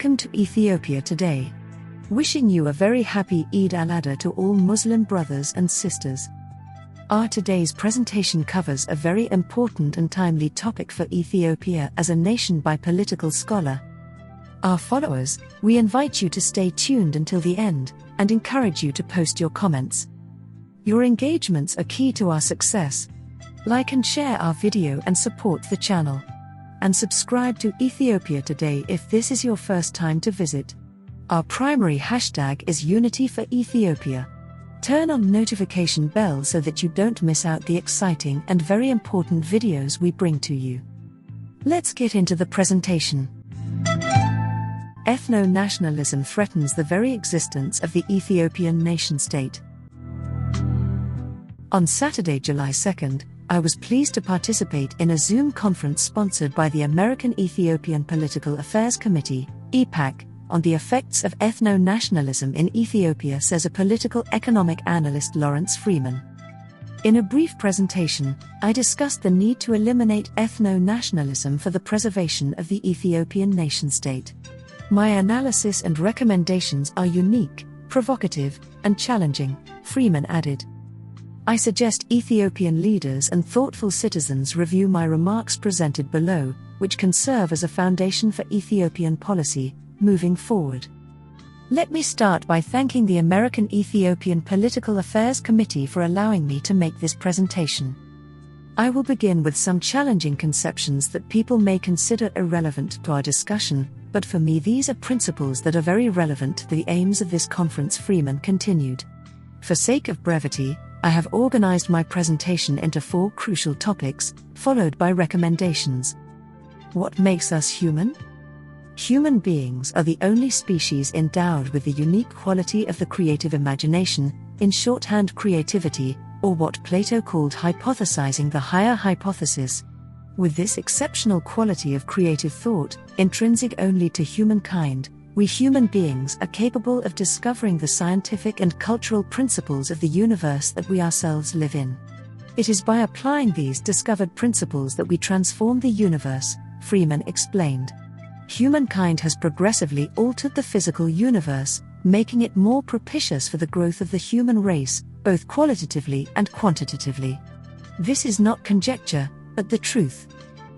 Welcome to Ethiopia Today. Wishing you a very happy Eid al-Adha to all Muslim brothers and sisters. Our today's presentation covers a very important and timely topic for Ethiopia as a nation by political scholar. Our followers, we invite you to stay tuned until the end, and encourage you to post your comments. Your engagements are key to our success. Like and share our video and support the channel. And subscribe to Ethiopia Today if this is your first time to visit. Our primary hashtag is Unity for Ethiopia. Turn on notification bell so that you don't miss out the exciting and very important videos we bring to you. Let's get into the presentation. Ethno Nationalism threatens the very existence of the Ethiopian nation-state. On Saturday, July 2nd, I was pleased to participate in a Zoom conference sponsored by the American Ethiopian Political Affairs Committee, EPAC, on the effects of ethno-nationalism in Ethiopia, says a political economic analyst Lawrence Freeman. In a brief presentation, I discussed the need to eliminate ethno-nationalism for the preservation of the Ethiopian nation-state. My analysis and recommendations are unique, provocative, and challenging, Freeman added. I suggest Ethiopian leaders and thoughtful citizens review my remarks presented below, which can serve as a foundation for Ethiopian policy, moving forward. Let me start by thanking the American Ethiopian Political Affairs Committee for allowing me to make this presentation. I will begin with some challenging conceptions that people may consider irrelevant to our discussion, but for me these are principles that are very relevant to the aims of this conference, Freeman continued. For sake of brevity, I have organized my presentation into 4 crucial topics, followed by recommendations. What makes us human? Human beings are the only species endowed with the unique quality of the creative imagination, in shorthand creativity, or what Plato called hypothesizing the higher hypothesis. With this exceptional quality of creative thought, intrinsic only to humankind, we human beings are capable of discovering the scientific and cultural principles of the universe that we ourselves live in. It is by applying these discovered principles that we transform the universe, Freeman explained. Humankind has progressively altered the physical universe, making it more propitious for the growth of the human race, both qualitatively and quantitatively. This is not conjecture, but the truth.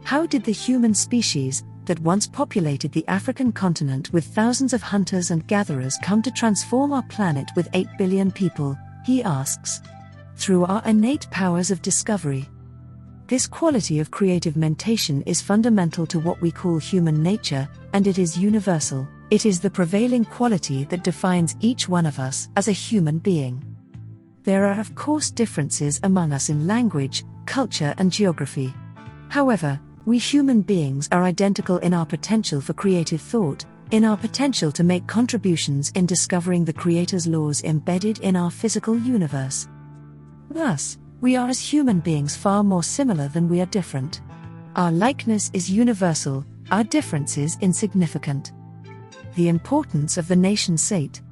How did the human species, that once populated the African continent with thousands of hunters and gatherers, come to transform our planet with 8 billion people, he asks. Through our innate powers of discovery. This quality of creative mentation is fundamental to what we call human nature, and it is universal. It is the prevailing quality that defines each one of us as a human being. There are of course differences among us in language, culture and geography. However, we human beings are identical in our potential for creative thought, in our potential to make contributions in discovering the Creator's laws embedded in our physical universe. Thus, we are as human beings far more similar than we are different. Our likeness is universal, our differences insignificant. The importance of the nation-state.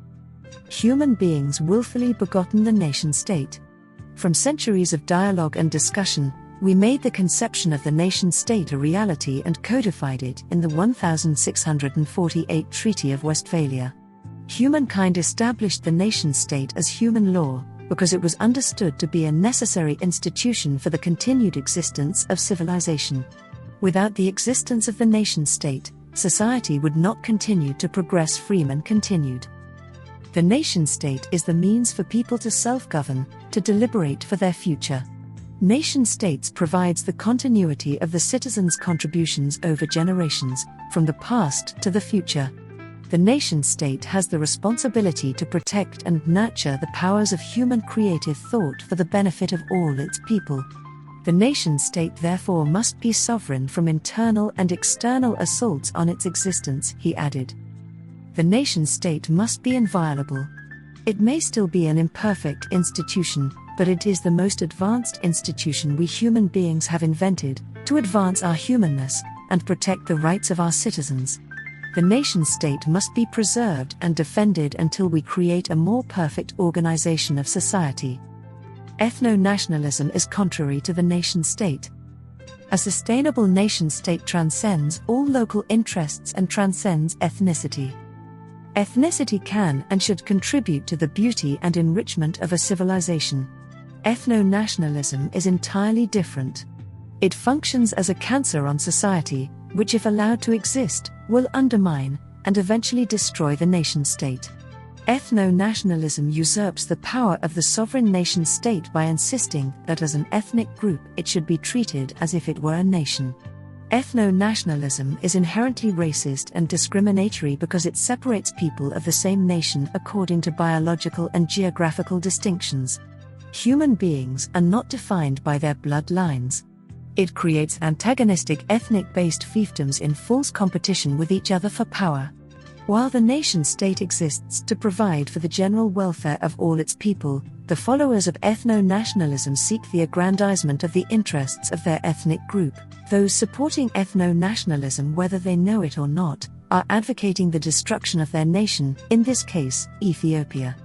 Human beings willfully begotten the nation-state. From centuries of dialogue and discussion, we made the conception of the nation-state a reality and codified it in the 1648 Treaty of Westphalia. Humankind established the nation-state as human law, because it was understood to be a necessary institution for the continued existence of civilization. Without the existence of the nation-state, society would not continue to progress, Freeman continued. The nation-state is the means for people to self-govern, to deliberate for their future. Nation-states provides the continuity of the citizens' contributions over generations, from the past to the future. The nation-state has the responsibility to protect and nurture the powers of human creative thought for the benefit of all its people. The nation-state therefore must be sovereign from internal and external assaults on its existence, he added. The nation-state must be inviolable. It may still be an imperfect institution, but it is the most advanced institution we human beings have invented, to advance our humanness, and protect the rights of our citizens. The nation-state must be preserved and defended until we create a more perfect organization of society. Ethno-nationalism is contrary to the nation-state. A sustainable nation-state transcends all local interests and transcends ethnicity. Ethnicity can and should contribute to the beauty and enrichment of a civilization. Ethno nationalism is entirely different. It functions as a cancer on society, which, if allowed to exist, will undermine and eventually destroy the nation-state. Ethno nationalism usurps the power of the sovereign nation-state by insisting that as an ethnic group it should be treated as if it were a nation. Ethno nationalism is inherently racist and discriminatory because it separates people of the same nation according to biological and geographical distinctions. Human beings are not defined by their bloodlines. It creates antagonistic ethnic-based fiefdoms in false competition with each other for power. While the nation-state exists to provide for the general welfare of all its people, the followers of ethno-nationalism seek the aggrandizement of the interests of their ethnic group. Those supporting ethno-nationalism, whether they know it or not, are advocating the destruction of their nation, in this case, Ethiopia.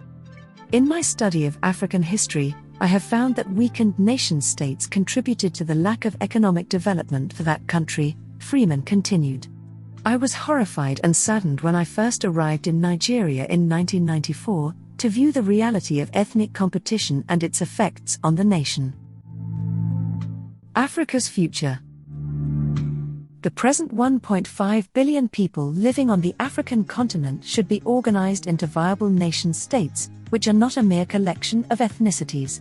In my study of African history, I have found that weakened nation-states contributed to the lack of economic development for that country, Freeman continued. I was horrified and saddened when I first arrived in Nigeria in 1994, to view the reality of ethnic competition and its effects on the nation. Africa's future. The present 1.5 billion people living on the African continent should be organized into viable nation-states, which are not a mere collection of ethnicities.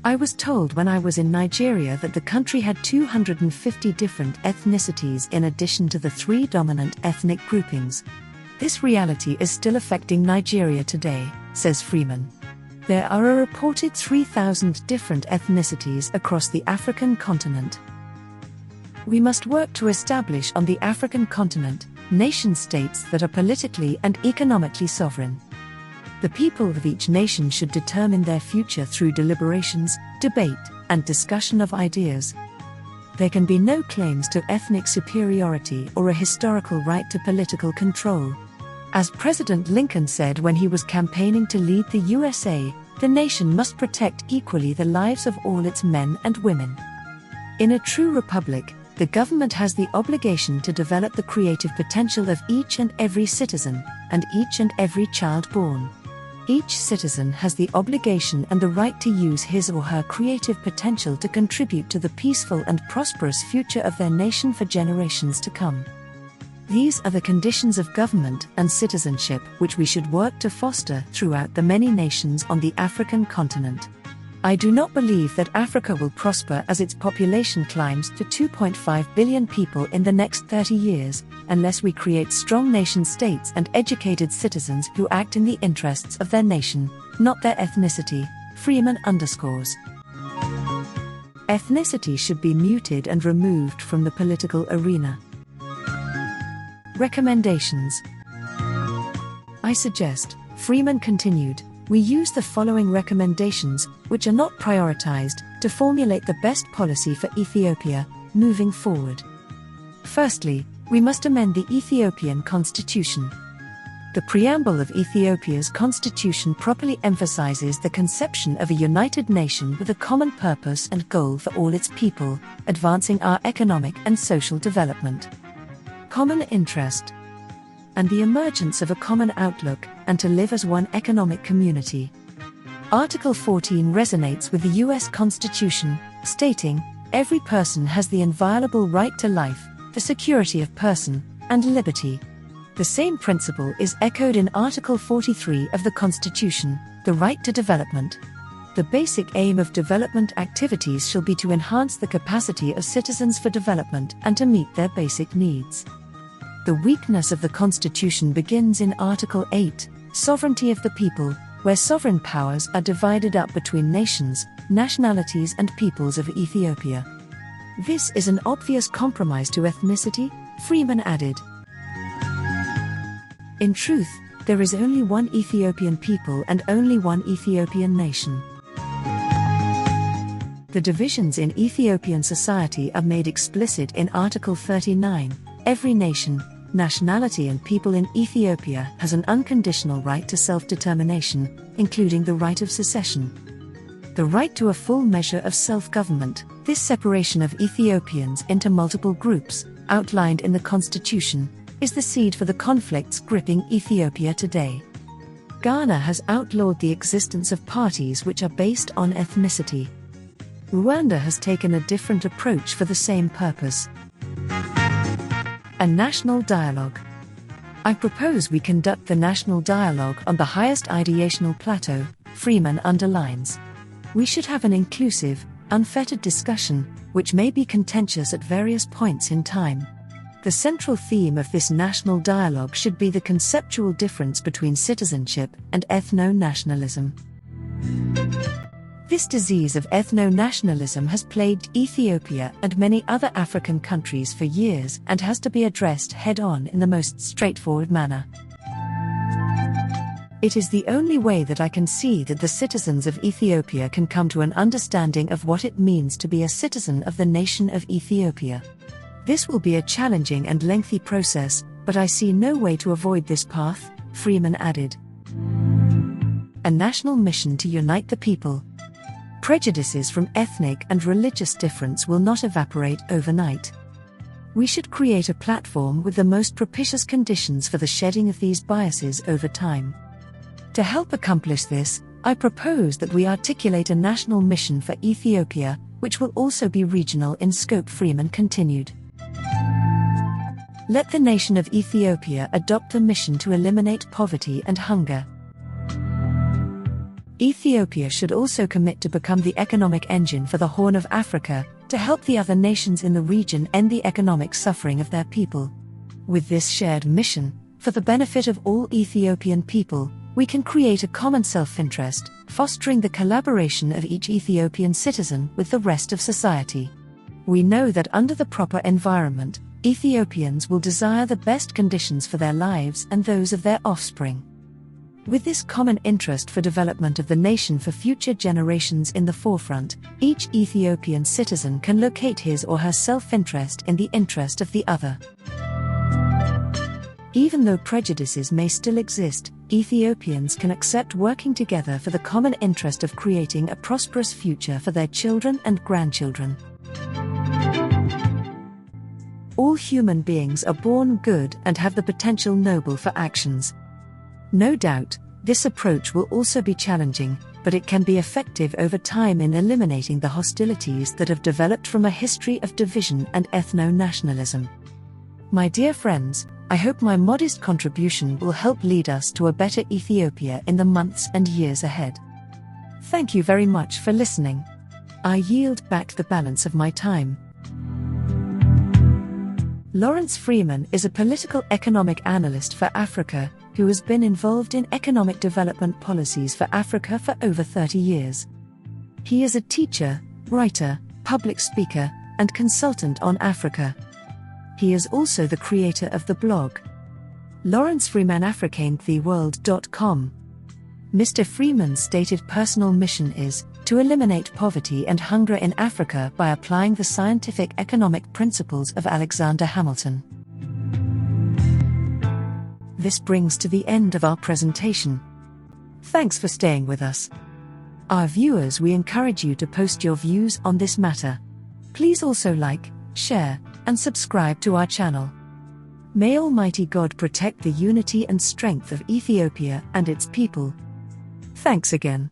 I was told when I was in Nigeria that the country had 250 different ethnicities in addition to the 3 dominant ethnic groupings. This reality is still affecting Nigeria today, says Freeman. There are a reported 3,000 different ethnicities across the African continent. We must work to establish on the African continent nation-states that are politically and economically sovereign. The people of each nation should determine their future through deliberations, debate, and discussion of ideas. There can be no claims to ethnic superiority or a historical right to political control. As President Lincoln said when he was campaigning to lead the USA, the nation must protect equally the lives of all its men and women. In a true republic, the government has the obligation to develop the creative potential of each and every citizen, and each and every child born. Each citizen has the obligation and the right to use his or her creative potential to contribute to the peaceful and prosperous future of their nation for generations to come. These are the conditions of government and citizenship which we should work to foster throughout the many nations on the African continent. I do not believe that Africa will prosper as its population climbs to 2.5 billion people in the next 30 years, unless we create strong nation-states and educated citizens who act in the interests of their nation, not their ethnicity, Freeman underscores. Ethnicity should be muted and removed from the political arena. Recommendations. I suggest, Freeman continued, we use the following recommendations, which are not prioritized, to formulate the best policy for Ethiopia, moving forward. Firstly, we must amend the Ethiopian Constitution. The preamble of Ethiopia's constitution properly emphasizes the conception of a united nation with a common purpose and goal for all its people, advancing our economic and social development, common interest, and the emergence of a common outlook, and to live as one economic community. Article 14 resonates with the U.S. Constitution, stating, every person has the inviolable right to life, the security of person, and liberty. The same principle is echoed in Article 43 of the Constitution, the right to development. The basic aim of development activities shall be to enhance the capacity of citizens for development and to meet their basic needs. The weakness of the Constitution begins in Article 8, Sovereignty of the People, where sovereign powers are divided up between nations, nationalities and peoples of Ethiopia. This is an obvious compromise to ethnicity, Freeman added. In truth, there is only one Ethiopian people and only one Ethiopian nation. The divisions in Ethiopian society are made explicit in Article 39, every nation, nationality and people in Ethiopia has an unconditional right to self-determination, including the right of secession. The right to a full measure of self-government, this separation of Ethiopians into multiple groups, outlined in the Constitution, is the seed for the conflicts gripping Ethiopia today. Ghana has outlawed the existence of parties which are based on ethnicity. Rwanda has taken a different approach for the same purpose. A national dialogue. I propose we conduct the national dialogue on the highest ideational plateau, Freeman underlines. We should have an inclusive, unfettered discussion, which may be contentious at various points in time. The central theme of this national dialogue should be the conceptual difference between citizenship and ethno nationalism. This disease of ethno nationalism has plagued Ethiopia and many other African countries for years and has to be addressed head-on in the most straightforward manner. It is the only way that I can see that the citizens of Ethiopia can come to an understanding of what it means to be a citizen of the nation of Ethiopia. This will be a challenging and lengthy process, but I see no way to avoid this path, Freeman added. A national mission to unite the people. Prejudices from ethnic and religious difference will not evaporate overnight. We should create a platform with the most propitious conditions for the shedding of these biases over time. To help accomplish this, I propose that we articulate a national mission for Ethiopia, which will also be regional in scope, Freeman continued. Let the nation of Ethiopia adopt a mission to eliminate poverty and hunger. Ethiopia should also commit to become the economic engine for the Horn of Africa, to help the other nations in the region end the economic suffering of their people. With this shared mission, for the benefit of all Ethiopian people, we can create a common self-interest, fostering the collaboration of each Ethiopian citizen with the rest of society. We know that under the proper environment, Ethiopians will desire the best conditions for their lives and those of their offspring. With this common interest for development of the nation for future generations in the forefront, each Ethiopian citizen can locate his or her self-interest in the interest of the other. Even though prejudices may still exist, Ethiopians can accept working together for the common interest of creating a prosperous future for their children and grandchildren. All human beings are born good and have the potential noble for actions. No doubt, this approach will also be challenging, but it can be effective over time in eliminating the hostilities that have developed from a history of division and ethno-nationalism. My dear friends, I hope my modest contribution will help lead us to a better Ethiopia in the months and years ahead. Thank you very much for listening. I yield back the balance of my time. Lawrence Freeman is a political economic analyst for Africa, who has been involved in economic development policies for Africa for over 30 years. He is a teacher, writer, public speaker, and consultant on Africa. He is also the creator of the blog Lawrence Freeman AfricaneTheWorld.com. Mr. Freeman's stated personal mission is to eliminate poverty and hunger in Africa by applying the scientific economic principles of Alexander Hamilton. This brings to the end of our presentation. Thanks for staying with us. Our viewers, we encourage you to post your views on this matter. Please also like, share, and subscribe to our channel. May Almighty God protect the unity and strength of Ethiopia and its people. Thanks again.